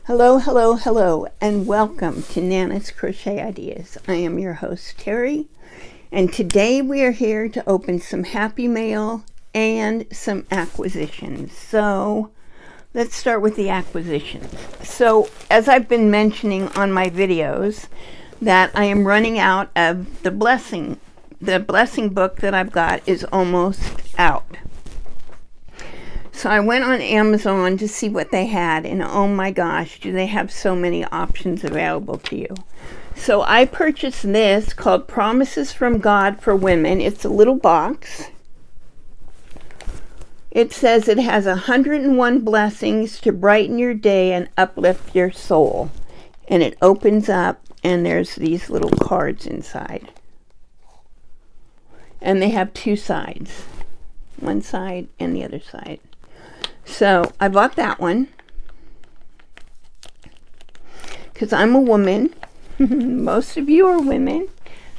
Hello, hello, hello, and welcome to Nana's Crochet Ideas. I am your host, Terry, and today we are here to open some Happy Mail and some acquisitions. So, let's start with the acquisitions. So, as I've been mentioning on my videos, that I am running out of the blessing. The blessing book that I've got is almost out. So I went on Amazon to see what they had, and oh my gosh, do they have so many options available to you. So I purchased this called Promises from God for Women. It's a little box. It says it has 101 blessings to brighten your day and uplift your soul. And it opens up, and there's these little cards inside. And they have two sides. One side and the other side. So I bought that one because I'm a woman. Most of you are women,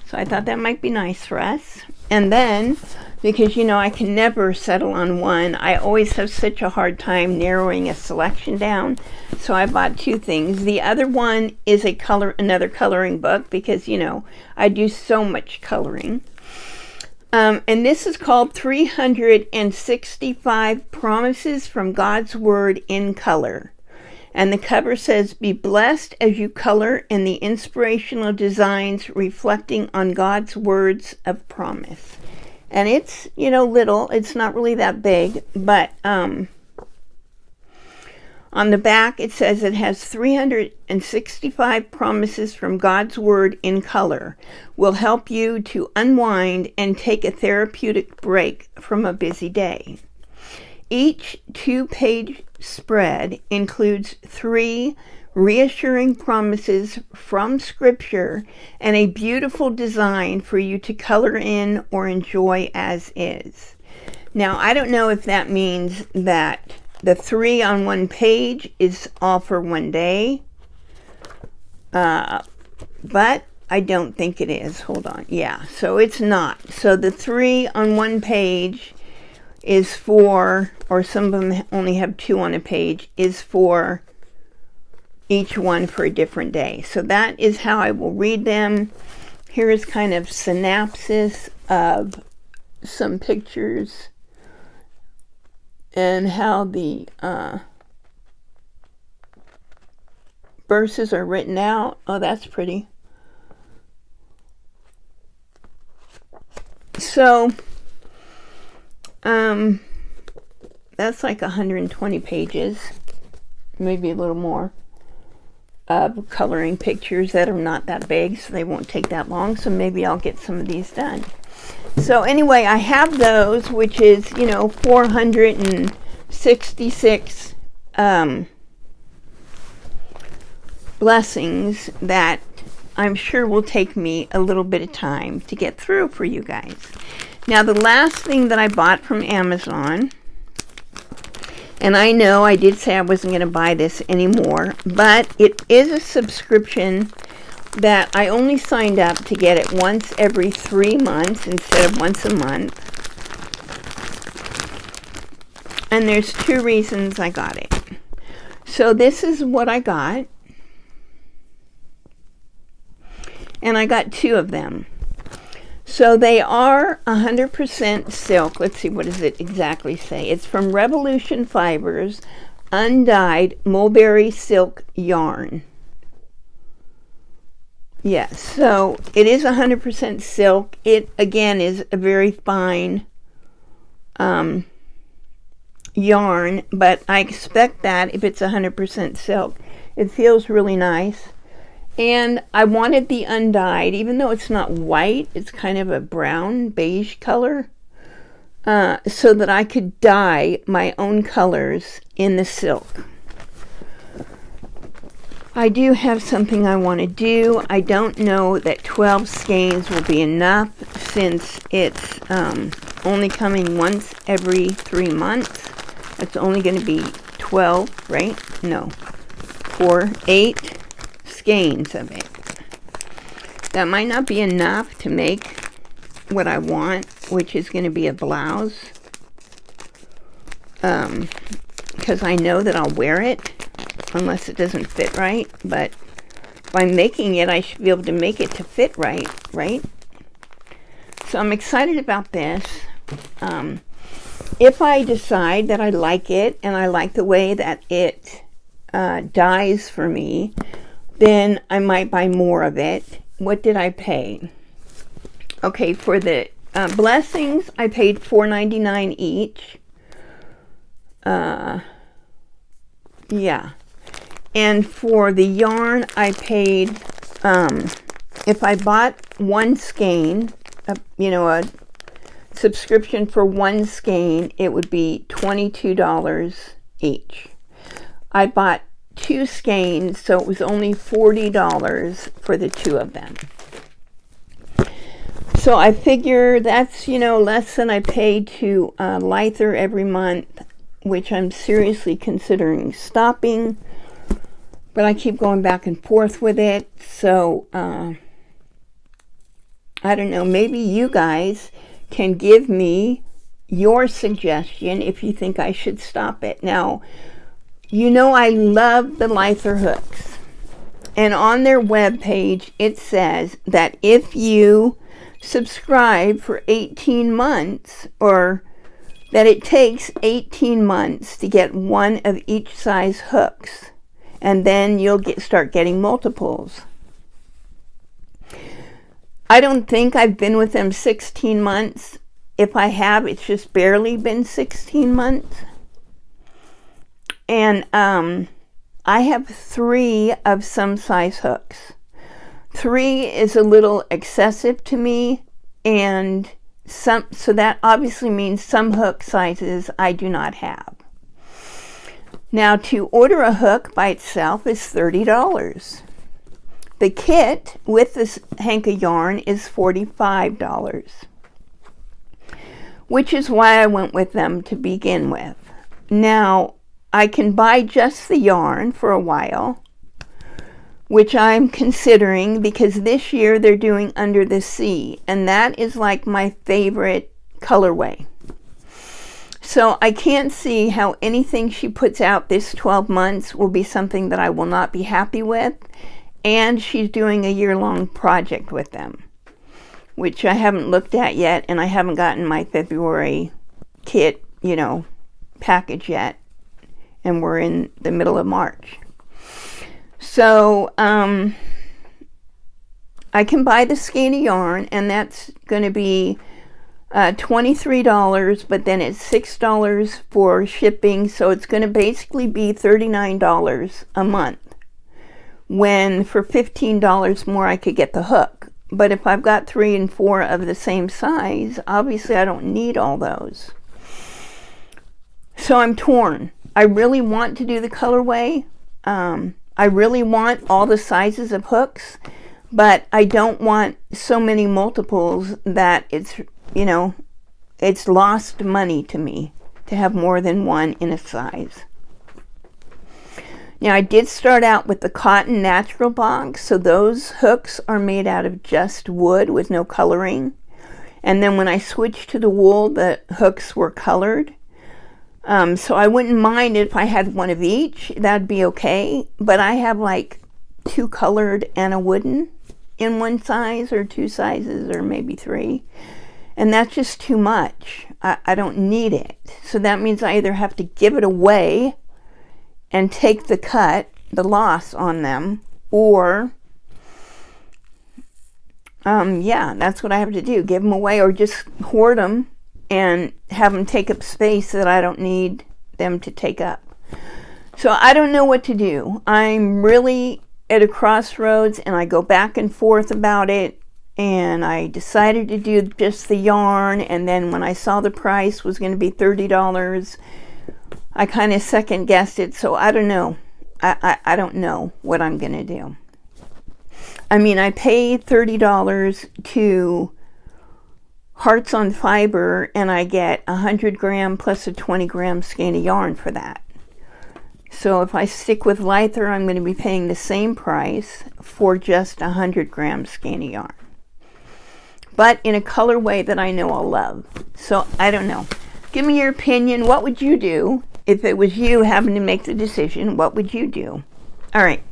so I thought that might be nice for us. And then, because I can never settle on one, I always have such a hard time narrowing a selection down. So I bought two things. The other one is another coloring book because I do so much coloring. And this is called 365 Promises from God's Word in Color. And the cover says, be blessed as you color in the inspirational designs reflecting on God's words of promise. And it's, little. It's not really that big. But on the back, it says it has 365 promises from God's Word in color. Will help you to unwind and take a therapeutic break from a busy day. Each 2-page spread includes 3 reassuring promises from Scripture and a beautiful design for you to color in or enjoy as is. Now, I don't know if that means that the 3 on one page is all for one day, but I don't think it is. Hold on. Yeah, so it's not. So the 3 on one page is for, or some of them only have 2 on a page, is for each one for a different day. So that is how I will read them. Here is kind of synopsis of some pictures and how the verses are written out. Oh, that's pretty. So, that's like 120 pages, maybe a little more, of coloring pictures that are not that big, so they won't take that long. So maybe I'll get some of these done. So anyway, I have those, which is, 466 blessings that I'm sure will take me a little bit of time to get through for you guys. Now, the last thing that I bought from Amazon, and I know I did say I wasn't going to buy this anymore, but it is a subscription that I only signed up to get it once every 3 months instead of once a month. And there's 2 reasons I got it. So this is what I got. And I got 2 of them. So they are 100% silk. Let's see, what does it exactly say? It's from Revolution Fibers, Undyed Mulberry Silk Yarn. Yes, so it is 100% silk. It, again, is a very fine yarn, but I expect that if it's 100% silk. It feels really nice. And I wanted the Undyed, even though it's not white, it's kind of a brown, beige color, so that I could dye my own colors in the silk. I do have something I want to do. I don't know that 12 skeins will be enough since it's only coming once every 3 months. It's only going to be 12, right? No, 8 skeins of it. That might not be enough to make what I want, which is going to be a blouse. Because I know that I'll wear it. unless it doesn't fit right. But if I'm making it, I should be able to make it to fit right, right? So I'm excited about this. If I decide that I like it and I like the way that it dyes for me, then I might buy more of it. What did I pay? Okay, for the blessings, I paid $4.99 each. Yeah. And for the yarn, I paid, if I bought one skein, you know, a subscription for one skein, it would be $22 each. I bought 2 skeins, so it was only $40 for the 2 of them. So I figure that's, you know, less than I pay to Lither every month, which I'm seriously considering stopping. But I keep going back and forth with it. So, I don't know, maybe you guys can give me your suggestion if you think I should stop it. Now, you know I love the Lither hooks. And on their webpage, it says that if you subscribe for 18 months, or that it takes 18 months to get one of each size hooks. And then you'll start getting multiples. I don't think I've been with them 16 months. If I have, it's just barely been 16 months. And I have 3 of some size hooks. 3 is a little excessive to me, and so that obviously means some hook sizes I do not have. Now, to order a hook by itself is $30. The kit with this hank of yarn is $45, which is why I went with them to begin with. Now, I can buy just the yarn for a while, which I'm considering because this year they're doing Under the Sea, and that is like my favorite colorway. So I can't see how anything she puts out this 12 months will be something that I will not be happy with. And she's doing a year-long project with them, which I haven't looked at yet, and I haven't gotten my February kit, you know, package yet. And we're in the middle of March. So I can buy the skein of yarn, and that's going to be $23, but then it's $6 for shipping, so it's going to basically be $39 a month, when for $15 more I could get the hook. But if I've got 3 and 4 of the same size, obviously I don't need all those. So I'm torn. I really want to do the colorway. I really want all the sizes of hooks, but I don't want so many multiples that it's, you know, it's lost money to me to have more than one in a size. Now, I did start out with the cotton natural box, so those hooks are made out of just wood with no coloring. And then when I switched to the wool, the hooks were colored. So I wouldn't mind if I had one of each, that'd be okay. But I have like 2 colored and a wooden in one size, or 2 sizes, or maybe 3. And that's just too much. I don't need it. So that means I either have to give it away and take the cut, the loss on them, or yeah, that's what I have to do. Give them away, or just hoard them and have them take up space that I don't need them to take up. So I don't know what to do. I'm really at a crossroads, and I go back and forth about it. And I decided to do just the yarn, and then when I saw the price was going to be $30, I kind of second guessed it. So I don't know. I don't know what I'm going to do. I mean, I paid $30 to Hearts on Fiber, and I get 100 gram plus a 20 gram skein of yarn for that. So if I stick with Lither, I'm going to be paying the same price for just 100 gram skein of yarn, but in a colorway that I know I'll love. So I don't know. Give me your opinion. What would you do if it was you having to make the decision? What would you do? All right.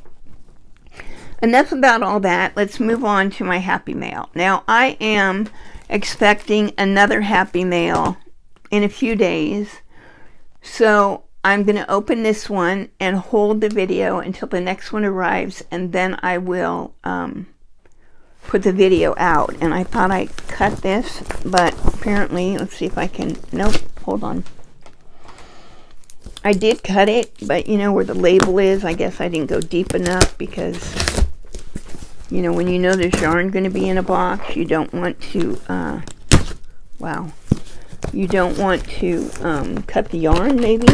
Enough about all that. Let's move on to my happy mail. Now, I am expecting another happy mail in a few days. So I'm going to open this one and hold the video until the next one arrives, and then I will put the video out. And I thought I cut this, but apparently, let's see if I can, nope, hold on. I did cut it, but you know where the label is, I guess I didn't go deep enough because, you know, when you know there's yarn going to be in a box, you don't want to, you don't want to cut the yarn, maybe.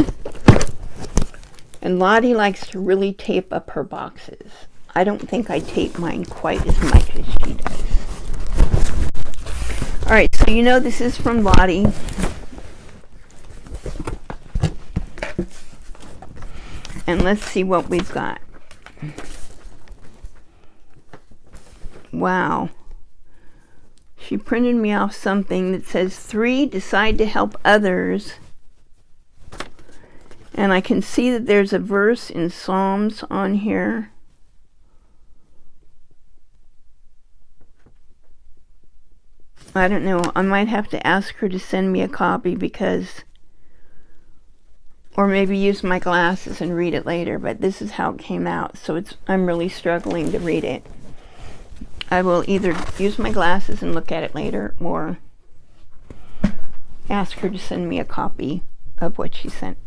And Lottie likes to really tape up her boxes. I don't think I tape mine quite as much as she does. Alright, so you know this is from Lottie. And let's see what we've got. Wow. She printed me off something that says 3, decide to help others. And I can see that there's a verse in Psalms on here. I don't know. I might have to ask her to send me a copy because, or maybe use my glasses and read it later, but this is how it came out. So I'm really struggling to read it. I will either use my glasses and look at it later or ask her to send me a copy of what she sent.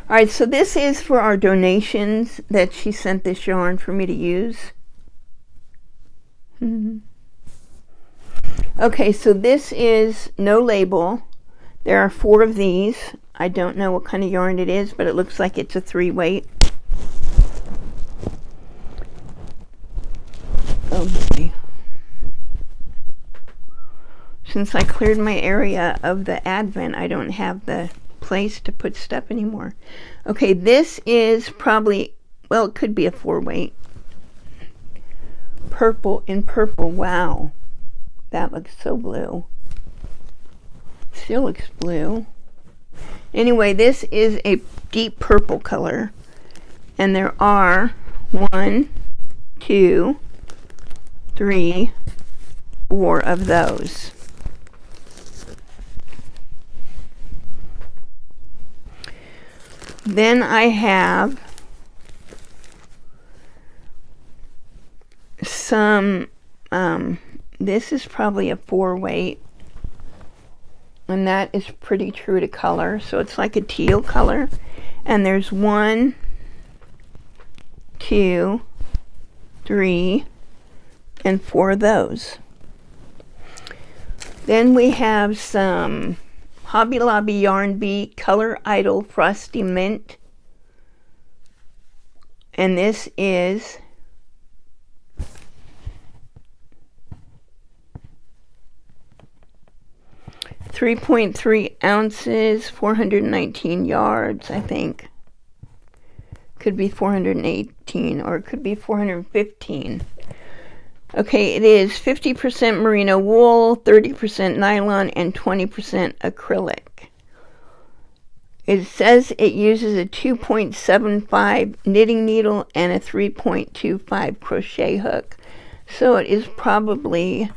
Alright, so this is for our donations that she sent this yarn for me to use. Okay, so this is no label. There are 4 of these. I don't know what kind of yarn it is, but it looks like it's a 3-weight. Oh boy. Since I cleared my area of the Advent, I don't have the place to put stuff anymore. Okay, this is probably, well, it could be a 4-weight. Purple, in purple, wow. That looks so blue. Still looks blue. Anyway, this is a deep purple color. And there are 1, 2, 3, 4 of those. Then I have some, this is probably a 4-weight, and that is pretty true to color, so it's like a teal color. And there's 1, 2, 3, and 4 of those. Then we have some Hobby Lobby Yarn Bee Color Idol Frosty Mint. And this is 3.3 ounces, 419 yards, I think. Could be 418 or it could be 415. Okay, it is 50% merino wool, 30% nylon, and 20% acrylic. It says it uses a 2.75 knitting needle and a 3.25 crochet hook. So it is probably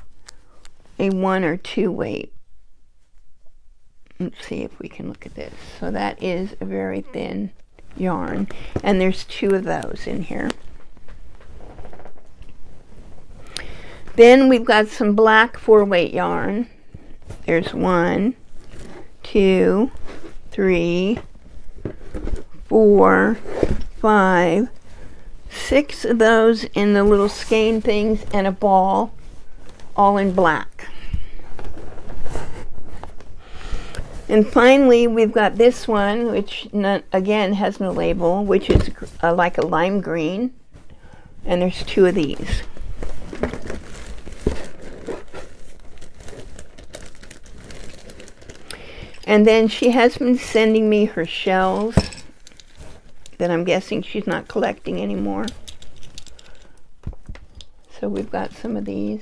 a 1 or 2 weight. Let's see if we can look at this. So that is a very thin yarn. And there's 2 of those in here. Then we've got some black 4-weight yarn. There's 1, 2, 3, 4, 5, 6 of those in the little skein things and a ball, all in black. And finally, we've got this one, which again has no label, which is like a lime green. And there's 2 of these. And then she has been sending me her shells that I'm guessing she's not collecting anymore. So we've got some of these.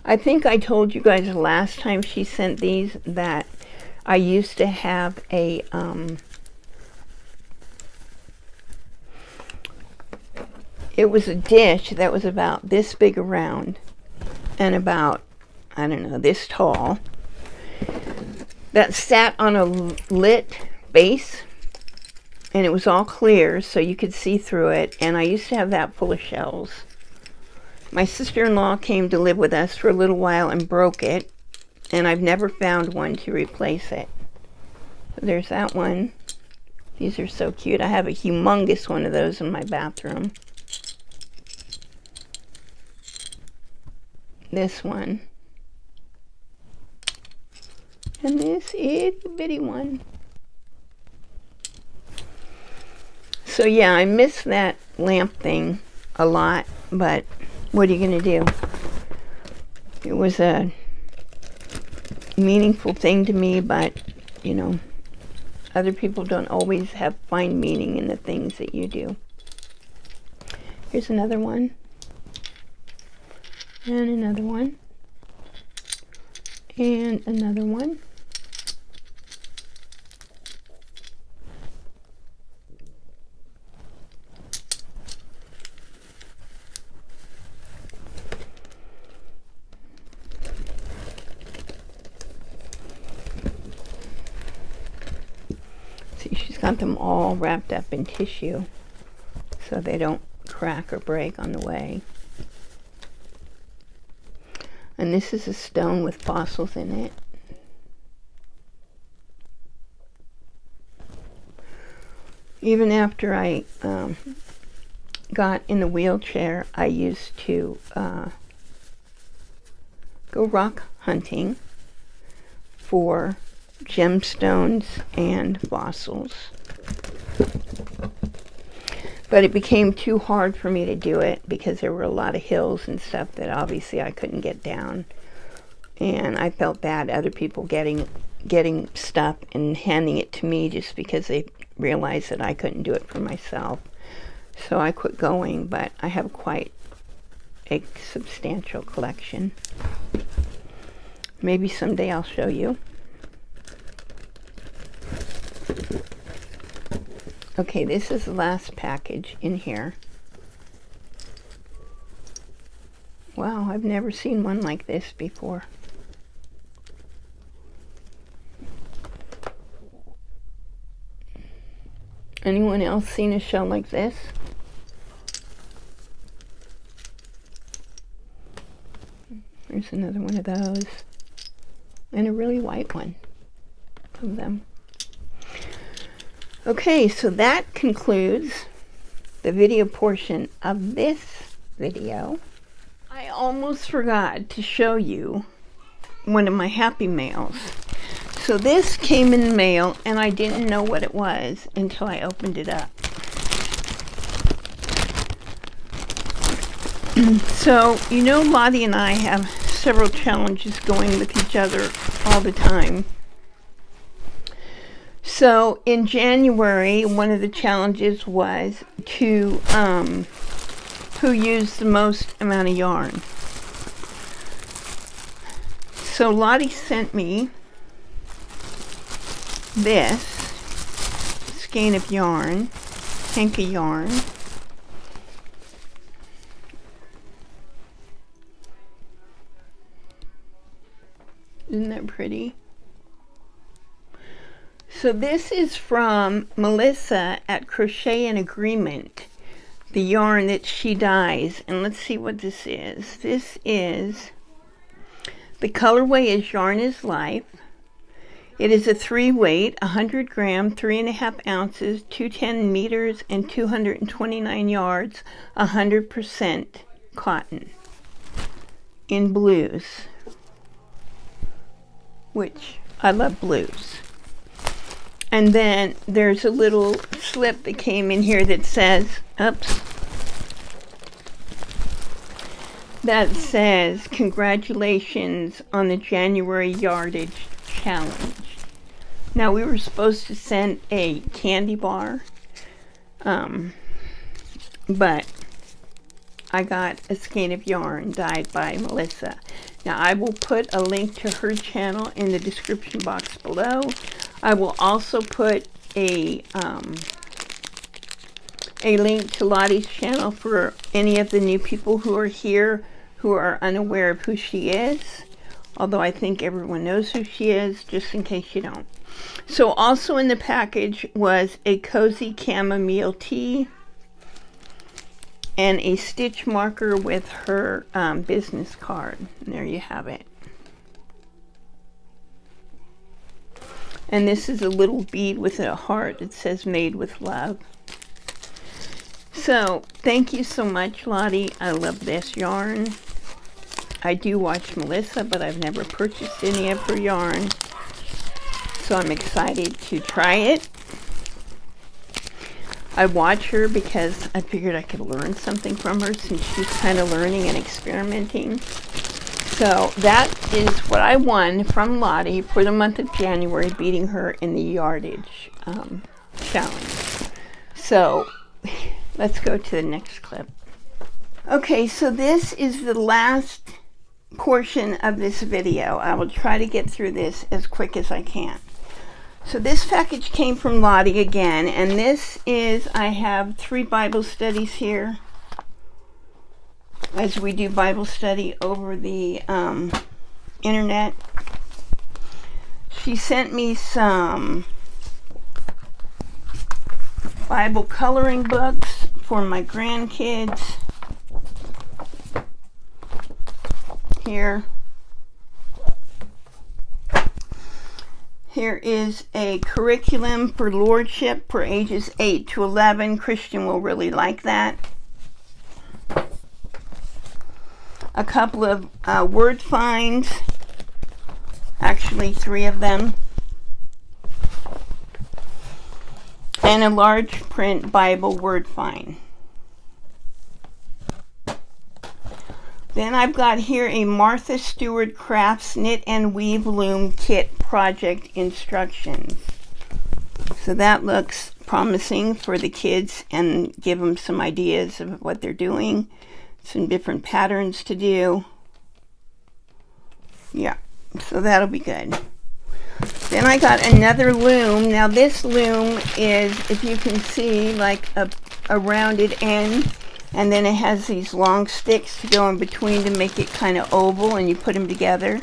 I think I told you guys last time she sent these that I used to have a it was a dish that was about this big around and about, I don't know, this tall, that sat on a lit base, and it was all clear so you could see through it, and I used to have that full of shells. My sister-in-law came to live with us for a little while and broke it, and I've never found one to replace it. There's that one. These are so cute. I have a humongous one of those in my bathroom. This one. And this itty bitty one. So yeah, I miss that lamp thing a lot, but what are you going to do? It was a meaningful thing to me, but, you know, other people don't always find meaning in the things that you do. Here's another one. And another one. And another one. See, she's got them all wrapped up in tissue so they don't crack or break on the way. And this is a stone with fossils in it. Even after I got in the wheelchair, I used to go rock hunting for gemstones and fossils. But it became too hard for me to do it because there were a lot of hills and stuff that obviously I couldn't get down. And I felt bad other people getting stuff and handing it to me just because they realized that I couldn't do it for myself. So I quit going, but I have quite a substantial collection. Maybe someday I'll show you. Okay, this is the last package in here. Wow, I've never seen one like this before. Anyone else seen a shell like this? There's another one of those. And a really white one of them. Okay, so that concludes the video portion of this video. I almost forgot to show you one of my Happy Mails. So this came in the mail and I didn't know what it was until I opened it up. So, you know, Lottie and I have several challenges going with each other all the time. So in January, one of the challenges was to who used the most amount of yarn. So Lottie sent me this skein of yarn, hank of yarn. Isn't that pretty? So this is from Melissa at Crochet in Agreement, the yarn that she dyes. And let's see what this is. This is, the colorway is Yarn is Life. It is a 3-weight, 100 gram, 3.5 ounces, 210 meters, and 229 yards, 100% cotton in blues, which I love blues. And then there's a little slip that came in here that says, that says, congratulations on the January yardage challenge. Now we were supposed to send a candy bar, but I got a skein of yarn dyed by Melissa. Now, I will put a link to her channel in the description box below. I will also put a link to Lottie's channel for any of the new people who are here who are unaware of who she is. Although I think everyone knows who she is, just in case you don't. So also in the package was a cozy chamomile tea and a stitch marker with her business card. And there you have it. And this is a little bead with a heart that says made with love. So thank you so much, Lottie. I love this yarn. I do watch Melissa, but I've never purchased any of her yarn. So I'm excited to try it. I watch her because I figured I could learn something from her since she's kind of learning and experimenting. So that is what I won from Lottie for the month of January, beating her in the yardage challenge. So let's go to the next clip. Okay, so this is the last portion of this video. I will try to get through this as quick as I can. So this package came from Lottie again, and this is, I have 3 Bible studies here as we do Bible study over the internet. She sent me some Bible coloring books for my grandkids. Here is a curriculum for Lordship for ages 8 to 11. Christian will really like that. A couple of word finds, actually 3 of them, and a large print Bible word find. Then I've got here a Martha Stewart Crafts Knit and Weave Loom Kit project instructions. So that looks promising for the kids and give them some ideas of what they're doing. Some different patterns to do. Yeah, so that'll be good. Then I got another loom. Now this loom is, if you can see, like a rounded end. And then it has these long sticks to go in between to make it kind of oval, and you put them together.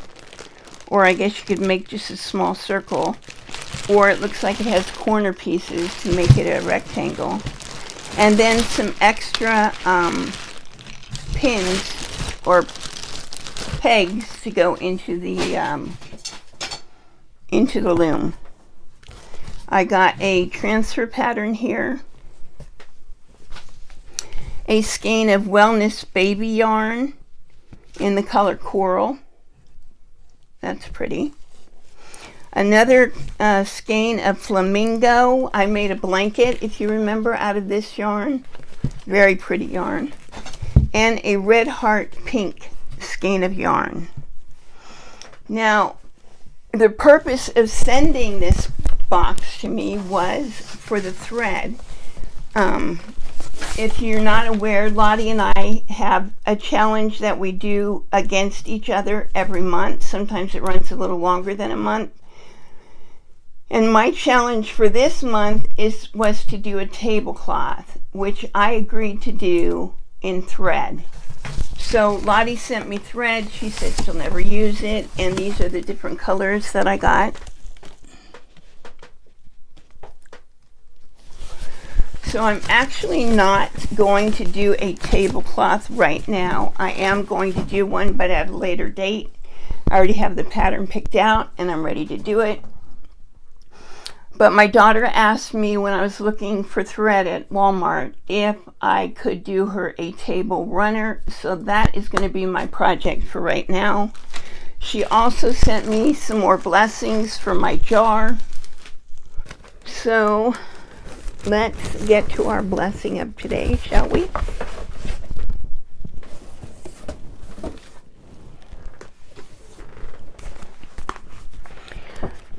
Or I guess you could make just a small circle. Or it looks like it has corner pieces to make it a rectangle. And then some extra pins or pegs to go into the loom. I got a transfer pattern here. A skein of Wellness Baby yarn in the color Coral. That's pretty. Another skein of Flamingo. I made a blanket, if you remember, out of this yarn. Very pretty yarn. And a Red Heart Pink skein of yarn. Now, the purpose of sending this box to me was for the thread. If you're not aware, Lottie and I have a challenge that we do against each other every month. Sometimes it runs a little longer than a month. And my challenge for this month was to do a tablecloth, which I agreed to do in thread. So Lottie sent me thread. She said she'll never use it. And these are the different colors that I got. So I'm actually not going to do a tablecloth right now. I am going to do one, but at a later date. I already have the pattern picked out and I'm ready to do it. But my daughter asked me when I was looking for thread at Walmart if I could do her a table runner. So that is going to be my project for right now. She also sent me some more blessings for my jar. So let's get to our blessing of today, shall we?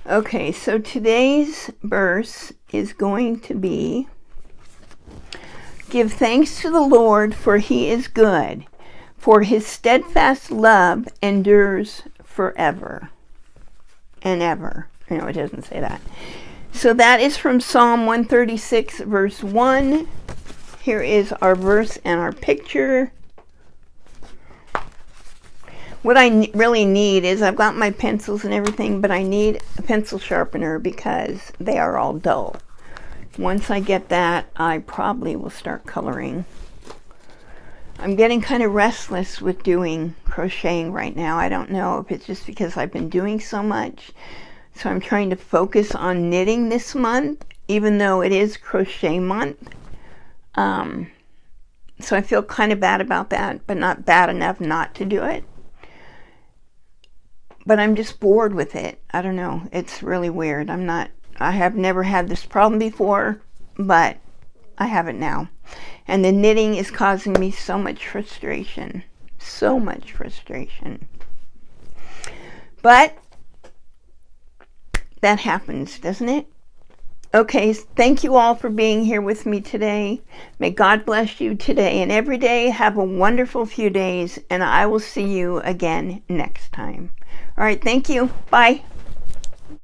Okay, so today's verse is going to be, "Give thanks to the Lord, for he is good, For his steadfast love endures forever and ever. No, it doesn't say that. So that is from Psalm 136, verse 1. Here is our verse and our picture. What I really need is, I've got my pencils and everything, but I need a pencil sharpener because they are all dull. Once I get that, I probably will start coloring. I'm getting kind of restless with doing crocheting right now. I don't know if it's just because I've been doing so much. So I'm trying to focus on knitting this month, even though it is crochet month. So I feel kind of bad about that, but not bad enough not to do it. But I'm just bored with it. I don't know. It's really weird. I have never had this problem before, but I have it now. And the knitting is causing me so much frustration. So much frustration. But that happens, doesn't it? Okay, thank you all for being here with me today. May God bless you today and every day. Have a wonderful few days, and I will see you again next time. All right, thank you. Bye.